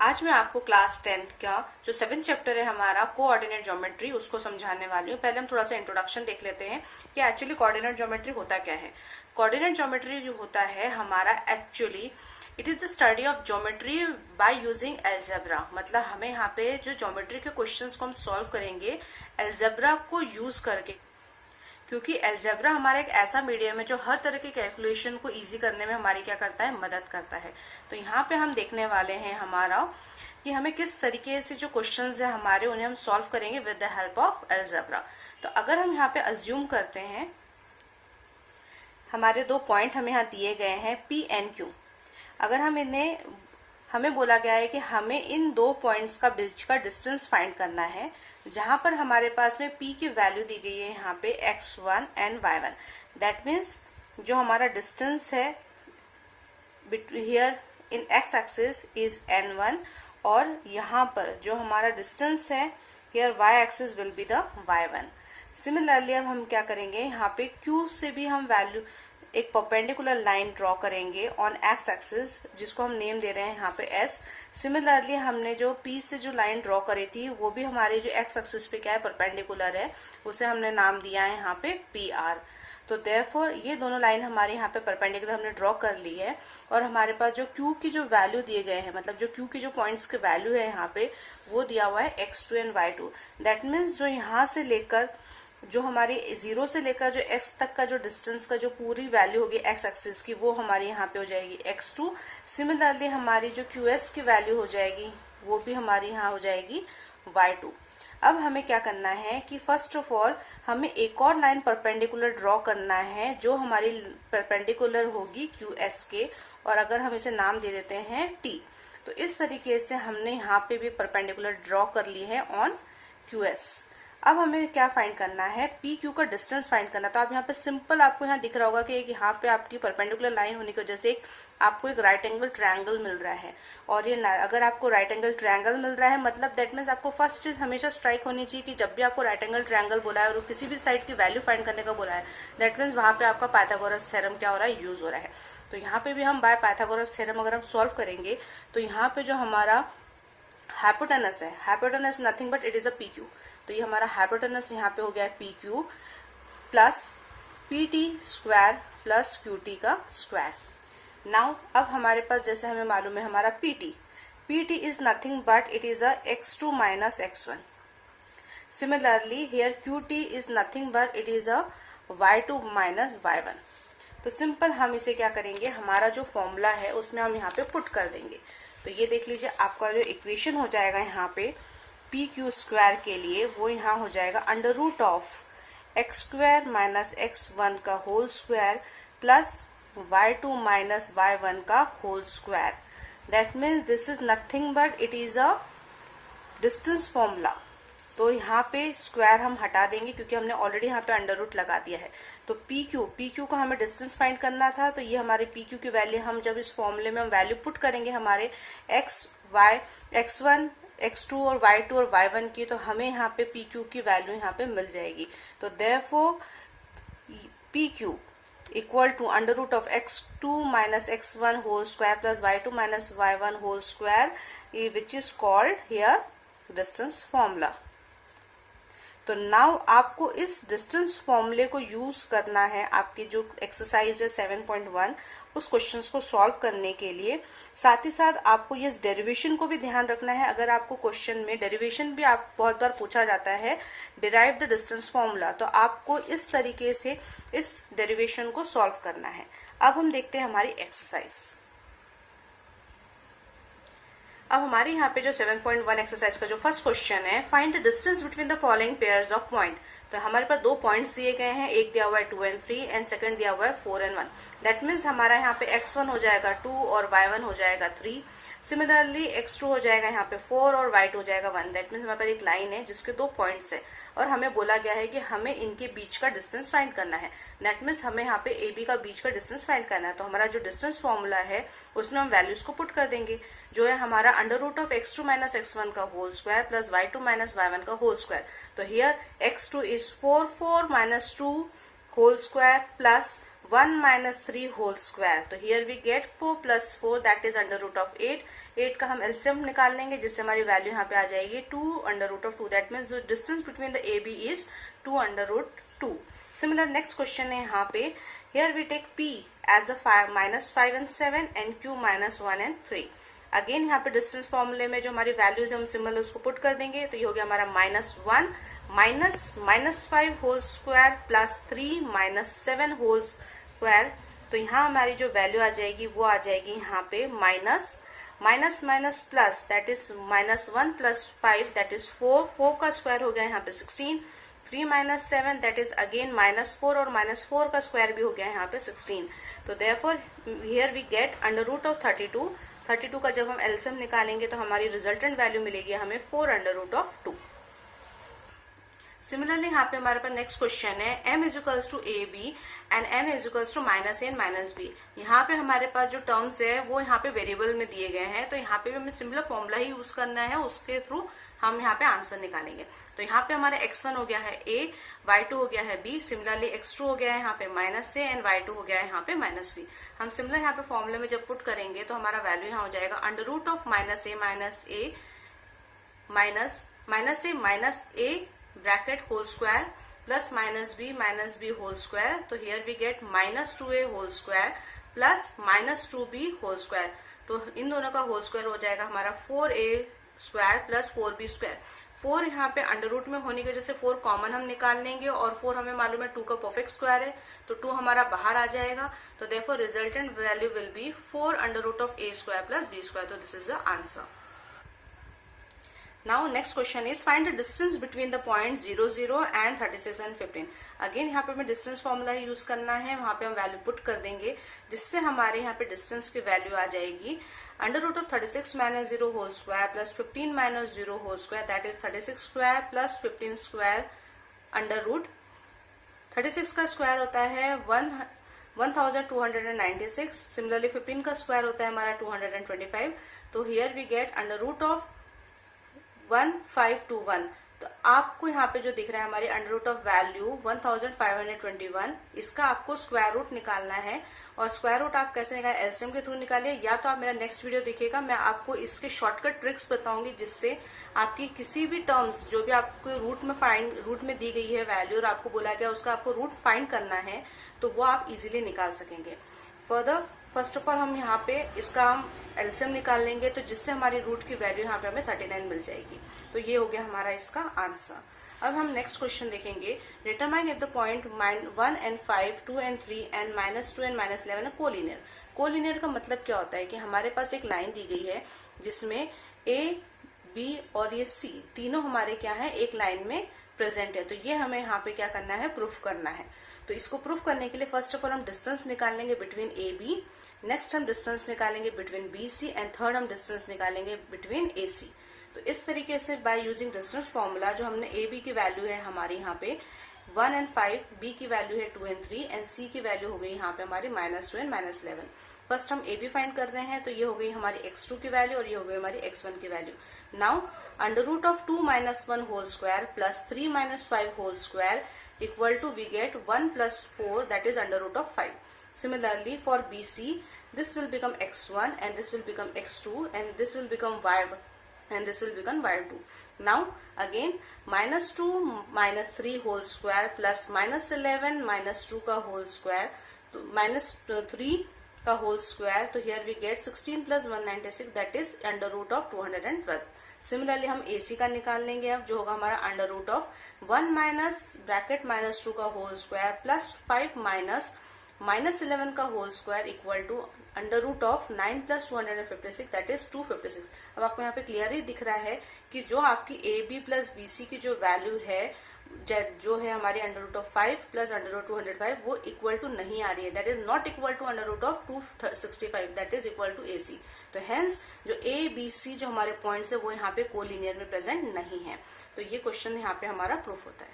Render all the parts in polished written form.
आज मैं आपको क्लास 10th का जो 7th चैप्टर है हमारा कोऑर्डिनेट ज्योमेट्री उसको समझाने वाली हूँ। पहले हम थोड़ा सा इंट्रोडक्शन देख लेते हैं कि एक्चुअली कोऑर्डिनेट ज्योमेट्री होता क्या है। कोऑर्डिनेट ज्योमेट्री जो होता है हमारा actually it is the study of geometry by using algebra. मतलब हमें यहाँ पे जो ज्योमेट्री के क्वेश्चंस को हम सॉल्व करेंगे एल्जेब्रा को यूज करके, क्योंकि एल्जेब्रा हमारा एक ऐसा मीडियम है जो हर तरह के कैलकुलेशन को इजी करने में हमारी क्या करता है, मदद करता है। तो यहाँ पे हम देखने वाले हैं हमारा कि हमें किस तरीके से जो क्वेश्चंस है हमारे उन्हें हम सॉल्व करेंगे with the help of algebra. तो अगर हम यहाँ पे अज्यूम करते हैं हमारे दो पॉइंट हमें यहाँ दिए गए हैं P and Q। अगर हम हमें बोला गया है कि हमें इन दो पॉइंट्स का बीच का डिस्टेंस फाइंड करना है, जहां पर हमारे पास में P की वैल्यू दी गई है यहाँ पे x1 and y1। That means जो हमारा डिस्टेंस है here in x axis is n1 और यहाँ पर जो हमारा डिस्टेंस है here y axis will be the y1। Similarly अब हम क्या करेंगे, यहाँ पे Q से भी हम वैल्यू एक परपेंडिकुलर लाइन ड्रॉ करेंगे ऑन एक्स एक्सिस, जिसको हम नेम दे रहे हैं यहाँ पे S। सिमिलरली हमने जो P से जो लाइन ड्रॉ करी थी वो भी हमारे जो एक्स एक्सिस पे क्या है, परपेंडिकुलर है, उसे हमने नाम दिया है यहाँ पे PR। तो देयरफॉर ये दोनों लाइन हमारे यहाँ पे परपेंडिकुलर हमने ड्रॉ कर ली है और हमारे पास जो Q की जो वैल्यू दिए गए हैं, मतलब जो Q की जो पॉइंट्स के वैल्यू है यहाँ पे वो दिया हुआ है x2 and y2। That means जो यहाँ से लेकर जो हमारी 0 से लेकर जो x तक का जो डिस्टेंस का जो पूरी वैल्यू होगी x एक्सिस की वो हमारी यहाँ पे हो जाएगी x2। सिमिलरली हमारी जो QS की वैल्यू हो जाएगी वो भी हमारी यहाँ हो जाएगी y2। अब हमें क्या करना है कि फर्स्ट ऑफ ऑल हमें एक और लाइन परपेंडिकुलर ड्रॉ करना है जो हमारी परपेंडिकुलर होगी QS के, और अगर हम इसे नाम दे देते हैं T। तो इस तरीके से हमने यहाँ पे भी परपेंडिकुलर ड्रॉ कर ली है ऑन QS। अब हमें क्या फाइंड करना है, पी क्यू का डिस्टेंस फाइंड करना। तो आप यहाँ पे सिंपल आपको यहाँ दिख रहा होगा कि यहाँ पे आपकी परपेंडिकुलर लाइन होने की वजह से आपको एक राइट एंगल ट्रायंगल मिल रहा है। और ये अगर आपको राइट एंगल ट्रायंगल मिल रहा है मतलब दैट मीन्स आपको फर्स्ट चीज हमेशा स्ट्राइक होनी चाहिए कि जब भी आपको राइट एंगल ट्रायंगल बोला है और किसी भी साइड की वैल्यू फाइंड करने का बोला है, दैट मीन्स वहां पे आपका पाइथागोरस थ्योरम क्या हो रहा है, यूज हो रहा है। तो यहाँ पे भी हम बाय पाइथागोरस थ्योरम अगर हम सॉल्व करेंगे तो यहाँ पे जो हमारा हाइपोटेनस है, hypotenuse nothing but it is a P Q. तो ये हमारा हाइपोटेनस यहाँ पे हो गया है P Q plus P T square plus Q T का स्क्वायर। नाउ अब हमारे पास जैसे हमें मालूम है हमारा P T is nothing but it is a x2 minus x1। Similarly here Q T is nothing but it is a y2 minus y1। तो simple हम इसे क्या करेंगे, हमारा जो फॉर्मूला है उसमें हम यहाँ पे पुट कर देंगे। तो ये देख लीजिए आपका जो इक्वेशन हो जाएगा यहाँ पे पी क्यू स्क्वायर के लिए वो यहाँ हो जाएगा under root of x square minus x1 का whole square plus y2 minus y1 का whole square. That means this is nothing but it is a distance formula. तो यहाँ पे स्क्वायर हम हटा देंगे क्योंकि हमने ऑलरेडी यहाँ पे अंडर रूट लगा दिया है। तो पी क्यू को हमें डिस्टेंस फाइंड करना था, तो ये हमारे पी क्यू की वैल्यू हम जब इस फॉर्मूले में हम वैल्यू पुट करेंगे हमारे x1 x2 और y2 और y1 की, तो हमें यहाँ पे पी क्यू की वैल्यू यहाँ पे मिल जाएगी। तो therefore P Q equal to under root of x2 minus x1 whole square plus y2 minus y1 whole square, which is called here distance formula. तो नाउ आपको इस डिस्टेंस फॉर्मूले को यूज करना है आपकी जो एक्सरसाइज है 7.1 उस क्वेश्चंस को सॉल्व करने के लिए। साथ ही साथ आपको ये डेरिवेशन को भी ध्यान रखना है। अगर आपको क्वेश्चन में डेरिवेशन भी आप बहुत बार पूछा जाता है, डिराइव द डिस्टेंस फॉर्मूला, तो आपको इस तरीके से इस डेरिवेशन को सॉल्व करना है। अब हम देखते हैं हमारी एक्सरसाइज। अब हमारे यहाँ पे जो 7.1 एक्सरसाइज का जो फर्स्ट क्वेश्चन है, find the distance between the following pairs of point. तो हमारे पास दो पॉइंट्स दिए गए हैं, एक दिया हुआ है 2 and 3 एंड सेकंड दिया हुआ है 4 and 1। दैट मीन्स हमारा यहाँ पे x1 हो जाएगा 2 और y1 हो जाएगा 3। सिमिलरली x2 हो जाएगा यहाँ पे 4 और y2 हो जाएगा 1। दैट मीन्स हमारे पास एक लाइन है जिसके दो पॉइंट्स है और हमें बोला गया है कि हमें इनके बीच का डिस्टेंस फाइंड करना है। दैट मीन्स हमें यहाँ पे AB का बीच का डिस्टेंस फाइंड करना है। तो हमारा जो डिस्टेंस फॉर्मूला है उसमें हम वैल्यूज को पुट कर देंगे, जो है हमारा under root of x2 minus x1 का whole square plus y2 minus y1 का होल स्क्वायर। तो here x2 is 4 minus 2 whole square plus 1 minus 3 whole square. तो here we get 4 plus 4 that is under root of 8. 8 का हम LCM निकाल लेंगे जिससे हमारी वैल्यू यहाँ पे आ जाएगी 2 under root of 2. That means the distance between the AB is 2 under root 2. Similar next question है यहाँ पे. Here we take P as a minus 5 and 7 and Q minus 1 and 3. Again यहाँ पे डिस्टेंस फॉर्मूले में जो हमारी वैल्यूज हम सिंबल उसको पुट कर देंगे. तो ये हो गया हमारा -1 minus 5 whole square plus 3 minus 7 whole square. तो यहाँ हमारी जो वैल्यू आ जाएगी वो आ जाएगी यहाँ पे minus plus that is -1 plus 5 that is 4 का स्क्वायर हो गया यहाँ पे 16. 3 माइनस 7 दैट इज अगेन -4 और -4 का स्क्वायर भी हो गया यहाँ पे 16. तो therefore here we get under root of 32 का जब हम एलसीएम निकालेंगे तो हमारी रिजल्टेंट वैल्यू मिलेगी हमें 4 अंडर रूट ऑफ 2. सिमिलरली यहाँ पे हमारे पास नेक्स्ट क्वेश्चन है m is equals to A B and n is equals to -a and -b. यहाँ पे हमारे पास जो टर्म्स है वो यहाँ पे वेरिएबल में दिए गए हैं. तो यहाँ पे भी हमें सिमिलर फॉर्मूला ही यूज करना है, उसके थ्रू हम यहाँ पे आंसर निकालेंगे. तो यहाँ पे हमारा x1 हो गया है a, y2 हो गया है b, सिमिलरली x2 हो गया है यहाँ पे -a एंड y2 हो गया है यहाँ पे -b. हम सिमिलर यहाँ पे फॉर्मूले में जब पुट करेंगे तो हमारा वैल्यू यहाँ हो जाएगा under root of -a bracket whole square plus -b whole square. तो here we get -2a whole square plus -2b whole square. तो इन दोनों का होल स्क्वायर हो जाएगा हमारा 4a square plus 4b square. 4 यहाँ पे अंडर रूट में होने की वजह से 4 कॉमन हम निकाल लेंगे और 4 हमें मालूम है 2 का परफेक्ट स्क्वायर है. तो 2 हमारा बाहर आ जाएगा. तो therefore resultant value will be 4 under root of a square plus b square. तो this is the answer. Now next question is find the distance between the points 0, 0 and 36 and 15. Again यहाँ पे हमें डिस्टेंस फॉर्मूला यूज करना है. वहां पे हम value put कर देंगे जिससे हमारे यहाँ पे डिस्टेंस की वैल्यू आ जाएगी under root of 36 minus 0 whole square plus 15 minus 0 whole square that is 36 square plus 15 square under root. 36 का स्क्वायर होता है 1296. सिमिलरली 15 का स्क्वायर होता है हमारा 225. तो here we get under root of 1521. तो आपको यहाँ पे जो दिख रहा है हमारी अंडर रूट ऑफ वैल्यू 1521, इसका आपको स्क्वायर रूट निकालना है. और स्क्वायर रूट आप कैसे निकालें, एलसीएम के थ्रू निकालिए, या तो आप मेरा नेक्स्ट वीडियो देखिएगा, मैं आपको इसके शॉर्टकट ट्रिक्स बताऊंगी जिससे आपकी किसी भी टर्म्स जो भी आपको रूट में दी गई है वैल्यू और आपको बोला गया उसका आपको रूट फाइंड करना है तो वो आप इजीली निकाल सकेंगे. फर्स्ट ऑफ ऑल हम यहाँ पे इसका हम एलसीएम निकाल लेंगे तो जिससे हमारी रूट की वैल्यू यहाँ पे हमें 39 मिल जाएगी. तो ये हो गया हमारा इसका आंसर. अब हम नेक्स्ट क्वेश्चन देखेंगे. Determine if the point 1 and 5, 2 and 3 and -2 and -11 है कोलिनियर. कोलिनियर का मतलब क्या होता है कि हमारे पास एक लाइन दी गई है जिसमें A, B और ये C तीनों हमारे क्या है एक लाइन में प्रेजेंट है. तो ये हमें यहाँ पे क्या करना है, प्रूफ करना है. तो इसको प्रूफ करने के लिए फर्स्ट ऑफ ऑल हम डिस्टेंस निकालेंगे बिटवीन ए बी, नेक्स्ट हम डिस्टेंस निकालेंगे between B C and third हम डिस्टेंस निकालेंगे बिटवीन ए सी. तो इस तरीके से बाय यूजिंग डिस्टेंस फॉर्मूला जो हमने ए बी की वैल्यू है हमारी यहाँ पे 1 and 5, बी की वैल्यू है 2 and 3 एंड सी की वैल्यू हो गई यहाँ पे हमारी -2 and -11. फर्स्ट हम ए बी फाइंड कर रहे हैं तो ये हो गई हमारी x2 की वैल्यू और ये हो गई हमारी x1 की value. Now under root of 2 - 1 whole square plus 3 - 5 whole square equal to we get 1 plus 4 that is under root of 5. Similarly for BC this will become x1 and this will become x2 and this will become y1 and this will become y2. Now again -2 - 3 whole square plus -11 - 2 का whole square तो -3 का whole square. तो here we get 16 plus 196 that is under root of 212. Similarly हम AC का निकाल लेंगे अब जो होगा हमारा under root of 1 minus bracket -2 का होल स्क्वायर प्लस 5 माइनस -11 का whole square equal to under root of 9 plus 256 that is 256. अब आपको यहाँ पे क्लियर ही दिख रहा है कि जो आपकी AB प्लस BC की जो वैल्यू है जो है हमारी under root of 5 plus under root 205 वो इक्वल टू नहीं आ रही है. That is not equal to under root of 265 that is equal to AC. तो हेंस जो ABC जो हमारे पॉइंट्स है वो यहाँ पे कोलिनियर में प्रेजेंट नहीं है. तो ये क्वेश्चन यहाँ पे हमारा प्रूफ होता है.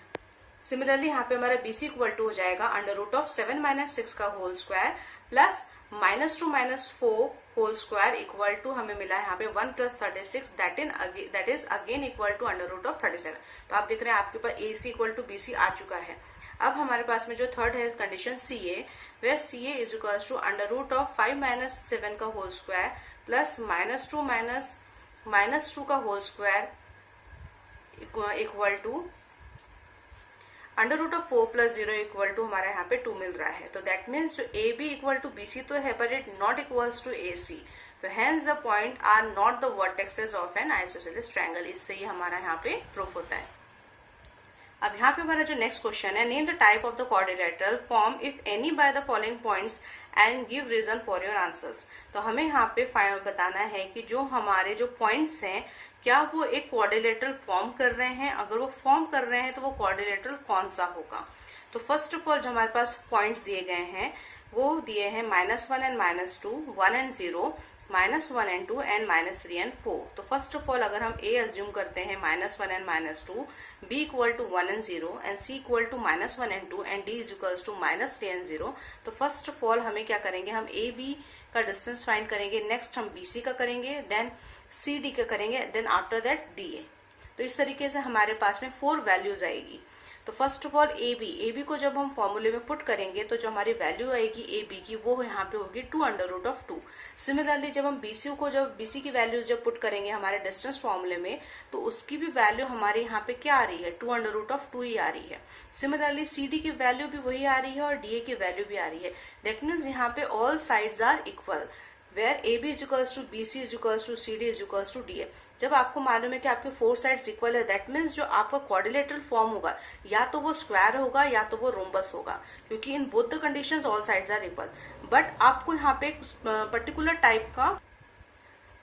सिमिलरली यहाँ पे हमारा BC इक्वल टू हो जाएगा अंडर रूट ऑफ 7 - 6 का whole square plus -2 - 4 whole square equal to हमें मिला है यहाँ पे 1 plus 36 that is again equal to under root of 37. तो आप देख रहे हैं आपके पास AC इक्वल टू BC आ चुका है. अब हमारे पास में जो थर्ड है condition C A, where C A is equals to under root of 5 minus 7 का whole square plus minus two का whole square equal to under root of 4 plus 0 equal to हमारा यहाँ पे 2 मिल रहा है। तो दैट मीन्स जो A B equal to B C तो है, but it not equals to A C. तो hence the point are not the vertexes of an isosceles triangle. इससे ही हमारा यहाँ पे प्रूफ होता है। अब यहाँ पे हमारा जो नेक्स्ट क्वेश्चन है, name the type of the quadrilateral form if any by the following points and give reason for your answers. तो हमें यहाँ पे बताना है कि जो हमारे जो पॉइंट्स हैं क्या वो एक क्वाड्रिलेटरल फॉर्म कर रहे हैं। अगर वो फॉर्म कर रहे हैं तो वो क्वाड्रिलेटरल कौन सा होगा। तो फर्स्ट ऑफ ऑल जो हमारे पास पॉइंट्स दिए गए हैं वो दिए हैं -1 and -2, 1 and 0, -1 and 2 and -3 and 4। तो फर्स्ट ऑफ ऑल अगर हम ए अज्यूम करते हैं -1 and -2, B equal to 1 and 0 and C equal to -1 and 2 and D is equals to -3 and 0। तो फर्स्ट ऑफ ऑल हमें क्या करेंगे, हम ए बी का डिस्टेंस फाइंड करेंगे, नेक्स्ट हम बी सी का करेंगे, देन सी डी का करेंगे, then after that D A. तो इस तरीके से हमारे पास में 4 वैल्यूज आएगी। तो first of all A B को जब हम फॉर्मूले में पुट करेंगे तो जो हमारी वैल्यू आएगी ए बी की वो यहाँ पे होगी 2 अंडर रूट ऑफ 2। सिमिलरली जब हम बीसी की वैल्यूज जब पुट करेंगे हमारे डिस्टेंस फॉर्मूले में तो उसकी भी वैल्यू हमारे यहाँ पे क्या आ रही है, 2 अंडर रूट ऑफ 2 ही आ रही है। सिमिलरली सी डी की वैल्यू भी वही आ रही है और डी ए की वैल्यू भी आ रही है। दैट मीन्स यहाँ पे all sides are equal, where A B is equals to B C is equals to C D is equals to D A. जब आपको मालूम है कि आपके 4 साइड्स इक्वल है, दैट मीन्स जो आपका क्वाड्रिलेटरल फॉर्म होगा या तो वो स्क्वायर होगा या तो वो रोम्बस होगा, क्योंकि in both the conditions all sides are equal. But आपको यहाँ पे एक पर्टिकुलर टाइप का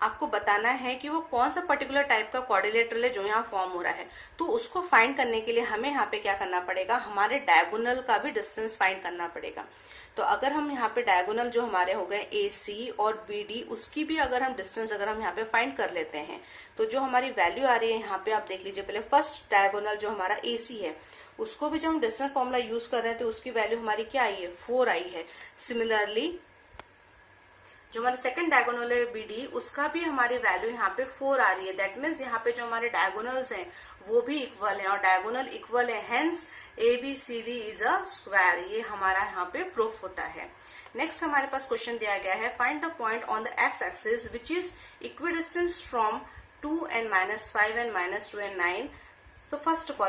आपको बताना है कि वो कौन सा पर्टिकुलर टाइप का क्वाड्रिलेटरल है जो यहाँ फॉर्म हो रहा है। तो उसको फाइंड करने के लिए हमें यहाँ पे क्या करना पड़ेगा, हमारे डायगोनल का भी डिस्टेंस फाइंड करना पड़ेगा। तो अगर हम यहाँ पे डायगोनल जो हमारे हो गए ए सी और बी डी, उसकी भी अगर हम डिस्टेंस अगर हम यहाँ पे फाइंड कर लेते हैं तो जो हमारी वैल्यू आ रही है यहाँ पे आप देख लीजिए। पहले फर्स्ट डायगोनल जो हमारा ए सी है उसको भी जब हम डिस्टेंस फॉर्मूला यूज कर रहे हैं तो उसकी वैल्यू हमारी क्या आई है, 4 आई है। सिमिलरली जो हमारा सेकंड डायगोनल है बी डी, उसका भी हमारी वैल्यू यहाँ पे 4 आ रही है। दैट मीन्स यहाँ पे जो हमारे डायगोनल्स हैं वो भी इक्वल है और डायगोनल इक्वल है, hence A B C D is a square. ये हमारा यहाँ पे प्रूफ होता है। नेक्स्ट हमारे पास क्वेश्चन दिया गया है, find the point on the x axis which is equidistance from 2 and -5 and -2 and 9। तो फर्स्ट ऑफ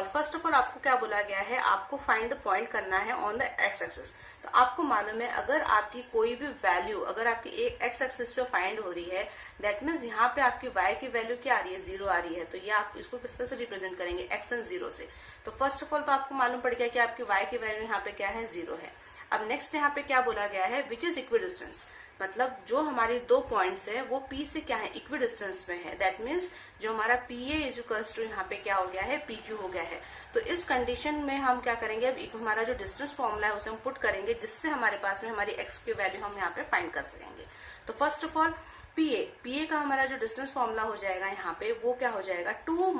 ऑल आपको क्या बोला गया है, आपको फाइंड द पॉइंट करना है ऑन द एक्स एक्सिस। तो आपको मालूम है अगर आपकी कोई भी वैल्यू अगर आपकी एक एक्स एक्सिस पे फाइंड हो रही है, दैट मीन्स यहाँ पे आपकी वाई की वैल्यू क्या आ रही है, 0 आ रही है। तो ये आप इसको किस तरह से रिप्रेजेंट करेंगे, एक्स एंड 0 से। तो फर्स्ट ऑफ ऑल तो आपको मालूम पड़ गया कि आपकी वाई की वैल्यू यहाँ पे क्या है, 0 है। अब नेक्स्ट यहाँ पे क्या बोला गया है, विच इज इक्विडिस्टेंस, मतलब जो हमारी 2 पॉइंट्स है वो P से क्या है, इक्विडिस्टेंस में है। दैट मीन्स जो हमारा PA इज इक्वल्स टू यहाँ पे क्या हो गया है, PQ हो गया है। तो इस कंडीशन में हम क्या करेंगे, अब हमारा जो डिस्टेंस फॉर्मूला है उसे हम पुट करेंगे जिससे हमारे पास में हमारी x की वैल्यू हम यहाँ पे फाइंड कर सकेंगे। तो फर्स्ट ऑफ ऑल PA का हमारा जो डिस्टेंस फॉर्मूला हो जाएगा यहाँ पे वो क्या हो जाएगा, 2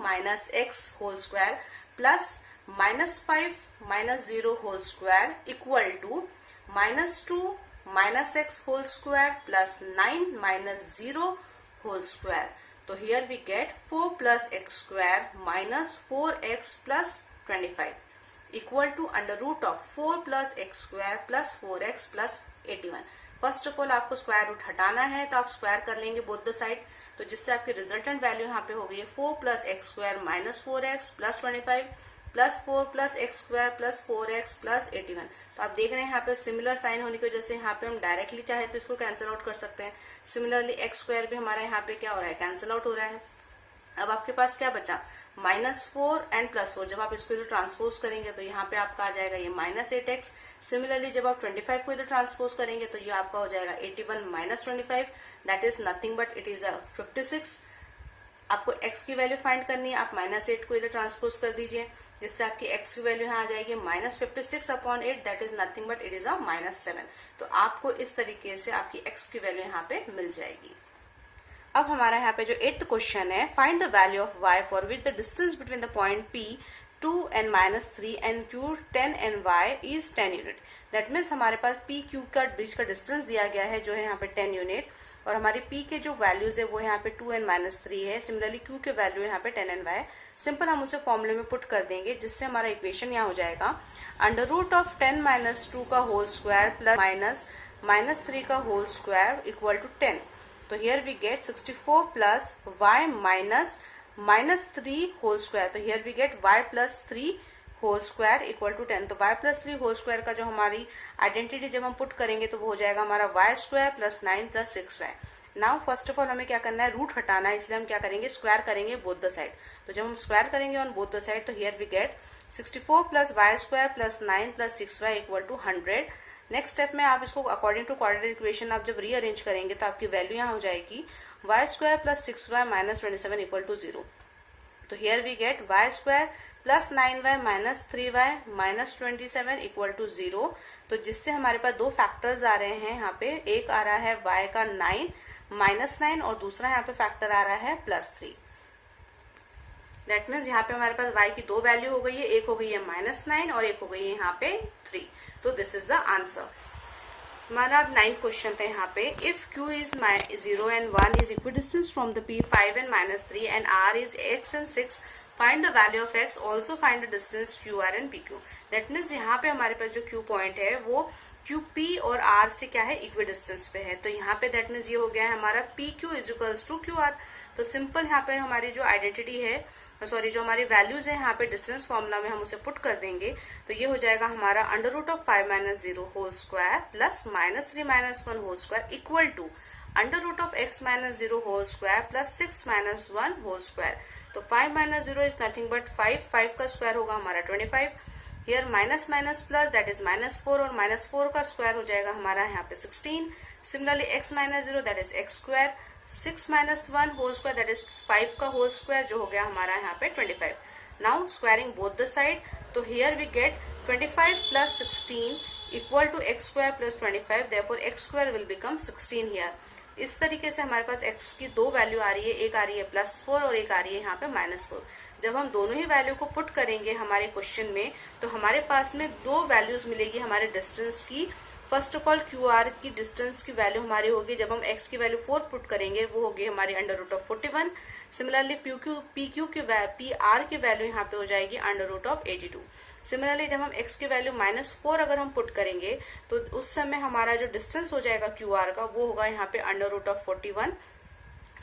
- x whole square plus -5 - 0 whole square equal to -2 - x whole square plus 9 - 0 whole square. तो here we get 4 + x square minus 4x plus 25 equal to under root of 4 + x square plus 4x plus 81। First of all आपको square root हटाना है तो आप square कर लेंगे both the side, तो जिससे आपकी रिजल्टेंट वैल्यू यहाँ पे हो गई है 4 + x square minus 4x plus 25 plus 4 + x square plus 4x plus 81। तो आप देख रहे हैं यहाँ पे सिमिलर साइन होने की वजह से यहाँ पे हम डायरेक्टली चाहे तो इसको कैंसिल आउट कर सकते हैं। सिमिलरली x स्क्वायर भी हमारा यहाँ पे क्या हो रहा है, कैंसिल आउट हो रहा है। अब आपके पास क्या बचा, -4 एंड +4। जब आप इसको इधर ट्रांसपोज करेंगे तो यहाँ पे आपका आ जाएगा ये -8x। सिमिलरली जब आप 25 को इधर ट्रांसपोज करेंगे तो ये आपका हो जाएगा 81 - 25, that is nothing but it is 56। आपको x की वैल्यू फाइंड करनी है, आप -8 को इधर ट्रांसपोज कर दीजिए जिससे आपकी x की वैल्यू यहाँ आ जाएगी -56/8, that is nothing but it is अ -7। तो आपको इस तरीके से आपकी x की वैल्यू यहाँ पे मिल जाएगी। अब हमारा यहाँ पे जो 8th क्वेश्चन है, find the value of y for which the distance between the point P 2 and -3 and Q 10 and y is 10 unit. That means हमारे पास P Q का बीच का डिस्टेंस दिया गया है जो है यहाँ पे 10 यूनिट। और हमारी p के जो वैल्यूज है वो यहाँ पे 2n-3 है। सिमिलरली q के वैल्यू यहाँ पे 10ny। सिंपल हम उसे फॉर्मूले में पुट कर देंगे, जिससे हमारा इक्वेशन यहाँ हो जाएगा अंडर रूट ऑफ 10-2 का होल स्क्वायर प्लस -3 का होल स्क्वायर इक्वल टू 10। तो here we get 64 plus y minus 3 whole square. तो here we get y plus 3 whole square equal to 10। तो y प्लस 3 होल स्क्वायर का जो हमारी identity जब हम पुट करेंगे तो वो हो जाएगा हमारा y square plus 9 plus 6y। Now first of all हमें क्या करना है, रूट हटाना है, इसलिए हम क्या करेंगे, स्क्वायर करेंगे बोथ द साइड। तो जब हम स्क्वायर करेंगे ऑन बोथ द साइड तो here we get 64 plus y square plus 9 plus 6y equal to 100। Next step में आप इसको अकॉर्डिंग टू क्वाड्रेटिक इक्वेशन आप जब रीअरेंज करेंगे तो आपकी वैल्यू यहाँ हो जाएगी y square plus 6y minus 27 equal to 0। तो here we get y square plus 9y minus 3y minus 27 equal to 0। तो जिससे हमारे पास दो फैक्टर्स आ रहे हैं यहाँ पे, एक आ रहा है y का 9 माइनस 9 और दूसरा यहाँ पे फैक्टर आ रहा है प्लस 3। दैट मीन्स यहाँ पे हमारे पास y की दो वैल्यू हो गई है, एक हो गई है -9 और एक हो गई है यहाँ पे 3। तो दिस इज द आंसर। हमारा अब 9th क्वेश्चन था यहाँ पे, if q is 0 and 1 is equidistant from the p 5 and -3 and r is x and 6, find the value of x, also find the distance qr and pq। That means यहाँ पे हमारे पास जो q point है वो qp और r से क्या है, इक्विडिस्टेंस पे है। तो यहाँ पे दैट मीन्स ये हो गया है हमारा pq is equals to qr। तो सिंपल यहाँ पे हमारी जो आइडेंटिटी है, सॉरी जो हमारी वैल्यूज है यहाँ पे डिस्टेंस फॉर्मूला में हम उसे पुट कर देंगे। तो ये हो जाएगा हमारा under root of 5 - 0 whole square plus -3 - 1 whole square equal to under root of x - 0 whole square plus 6 - 1 whole square. तो 5 - 0 इज नथिंग बट 5 का स्क्वायर होगा हमारा 25। Here minus minus plus that is -4 और -4 का स्क्वायर हो जाएगा हमारा यहाँ पे 16। Similarly x - 0 that is x square, 6 - 1 whole square that is 5 का होल स्क्वायर जो हो गया हमारा यहाँ पे 25। Now squaring both the side, तो here we get 25 plus 16 equal to x square plus 25, therefore x square will become 16 here. इस तरीके से हमारे पास x की दो वैल्यू आ रही है, एक आ रही है +4 और एक आ रही है यहाँ पे -4। जब हम दोनों ही वैल्यू को पुट करेंगे हमारे क्वेश्चन में तो हमारे पास में दो वैल्यूज मिलेगी हमारे डिस्टेंस की। फर्स्ट ऑफ ऑल QR की डिस्टेंस की वैल्यू हमारी होगी, जब हम x की वैल्यू 4 पुट करेंगे वो होगी हमारी under root of 41। Similarly PQ की PR की वैल्यू यहाँ पे हो जाएगी अंडर रूट ऑफ 82। सिमिलरली जब हम x की वैल्यू -4 अगर हम पुट करेंगे तो उस समय हमारा जो डिस्टेंस हो जाएगा QR का वो होगा यहाँ पे under root of 41।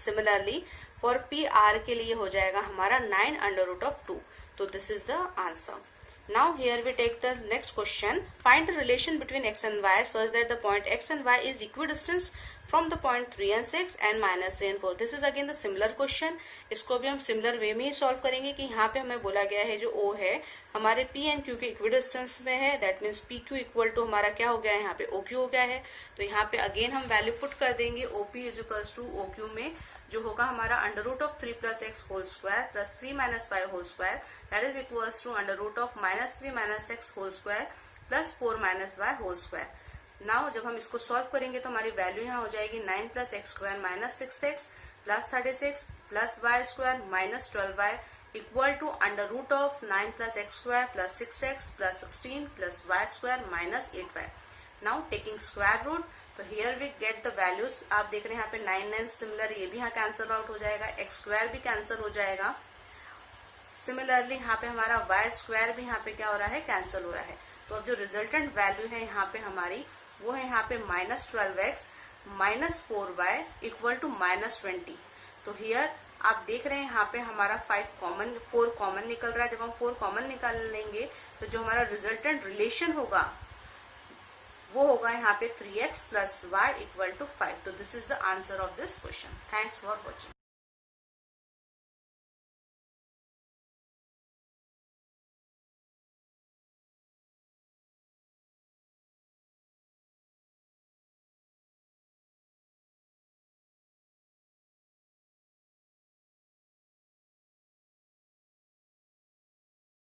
Similarly for PR के लिए हो जाएगा हमारा 9 अंडर रूट ऑफ 2। तो this is the answer. Now here we take the next question. Find the relation between x and y such that the point x and y is equidistant from the point 3 and 6 and -3 and 4. This is again the similar question. इसको भी हम similar way में ही solve करेंगे कि यहाँ पे हमें बोला गया है जो O है हमारे P and Q के इक्विडिस्टेंस में है। That means PQ equal to हमारा क्या हो गया है, यहाँ पे OQ हो गया है। तो यहाँ पे अगेन हम वैल्यू पुट कर देंगे OP is equals to OQ में जो होगा हमारा under root of 3 + x whole square plus 3 - 5 whole square that is equals to under root of -3 - 6 whole square plus 4 - y whole square. Now जब हम इसको सॉल्व करेंगे तो हमारी वैल्यू यहाँ हो जाएगी 9 + x square minus 6x plus 36 plus y square minus 12y equal to under root of 9 + x square plus 6x plus 16 plus y square minus 8y। Now taking square root, तो here we get the values. आप देख रहे हैं यहाँ पे 9 similar ये भी यहाँ कैंसल आउट हो जाएगा, x स्क्वायर भी कैंसल हो जाएगा। सिमिलरली यहाँ पे हमारा y स्क्वायर भी यहाँ पे क्या हो रहा है, कैंसल हो रहा है। तो अब जो रिजल्टेंट वैल्यू है यहाँ पे हमारी वो है यहाँ पे -12x -4y इक्वल टू -20। तो हियर आप देख रहे हैं यहाँ पे हमारा 4 कॉमन निकल रहा है। जब हम 4 कॉमन निकाल लेंगे तो जो हमारा रिजल्टेंट रिलेशन होगा वो होगा यहाँ पे 3x + y इक्वल टू 5। तो this is the answer of this question. Thanks for watching.